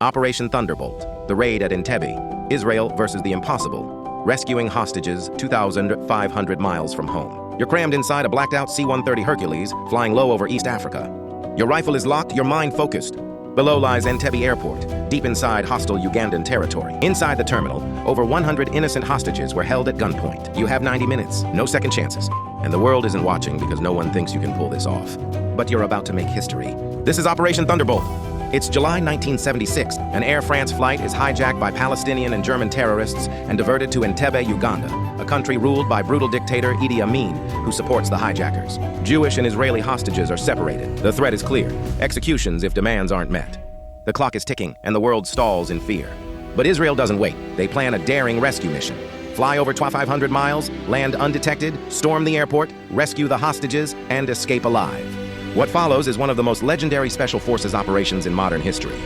Operation Thunderbolt, the raid at Entebbe, Israel versus the impossible, rescuing hostages 2,500 miles from home. You're crammed inside a blacked-out C-130 Hercules, flying low over East Africa. Your rifle is locked, your mind focused. Below lies Entebbe Airport, deep inside hostile Ugandan territory. Inside the terminal, over 100 innocent hostages were held at gunpoint. You have 90 minutes, no second chances. And the world isn't watching because no one thinks you can pull this off. But you're about to make history. This is Operation Thunderbolt. It's July 1976. An Air France flight is hijacked by Palestinian and German terrorists and diverted to Entebbe, Uganda, a country ruled by brutal dictator Idi Amin, who supports the hijackers. Jewish and Israeli hostages are separated. The threat is clear: executions if demands aren't met. The clock is ticking, and the world stalls in fear. But Israel doesn't wait. They plan a daring rescue mission. Fly over 2,500 miles, land undetected, storm the airport, rescue the hostages, and escape alive. What follows is one of the most legendary special forces operations in modern history.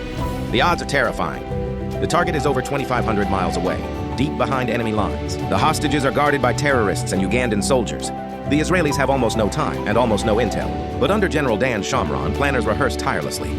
The odds are terrifying. The target is over 2,500 miles away, deep behind enemy lines. The hostages are guarded by terrorists and Ugandan soldiers. The Israelis have almost no time and almost no intel. But under General Dan Shamron, planners rehearse tirelessly.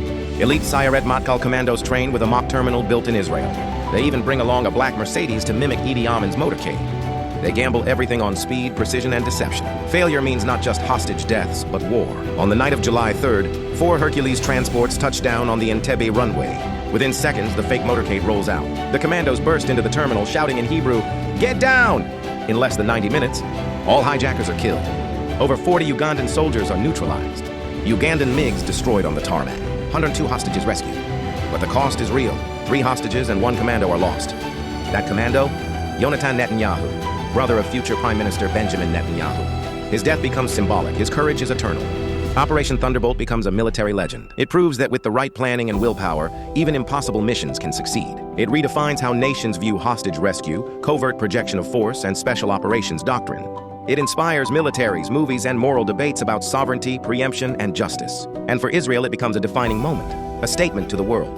Elite Sayeret Matkal commandos train with a mock terminal built in Israel. They even bring along a black Mercedes to mimic Idi Amin's motorcade. They gamble everything on speed, precision, and deception. Failure means not just hostage deaths, but war. On the night of July 3rd, 4 Hercules transports touch down on the Entebbe runway. Within seconds, the fake motorcade rolls out. The commandos burst into the terminal, shouting in Hebrew, "Get down!" In less than 90 minutes, all hijackers are killed. Over 40 Ugandan soldiers are neutralized. Ugandan MiGs destroyed on the tarmac. 102 hostages rescued. But the cost is real. 3 hostages and 1 commando are lost. That commando? Yonatan Netanyahu, brother of future Prime Minister Benjamin Netanyahu. His death becomes symbolic. His courage is eternal. Operation Thunderbolt becomes a military legend. It proves that with the right planning and willpower, even impossible missions can succeed. It redefines how nations view hostage rescue, covert projection of force, and special operations doctrine. It inspires militaries, movies, and moral debates about sovereignty, preemption, and justice. And for Israel, it becomes a defining moment, a statement to the world.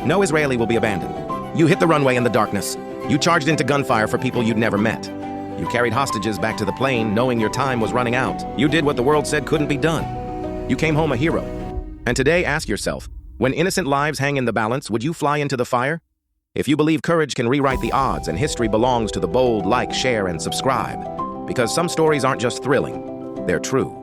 No Israeli will be abandoned. You hit the runway in the darkness. You charged into gunfire for people you'd never met. You carried hostages back to the plane knowing your time was running out. You did what the world said couldn't be done. You came home a hero. And today, ask yourself, when innocent lives hang in the balance, would you fly into the fire? If you believe courage can rewrite the odds and history belongs to the bold, like, share, and subscribe. Because some stories aren't just thrilling, they're true.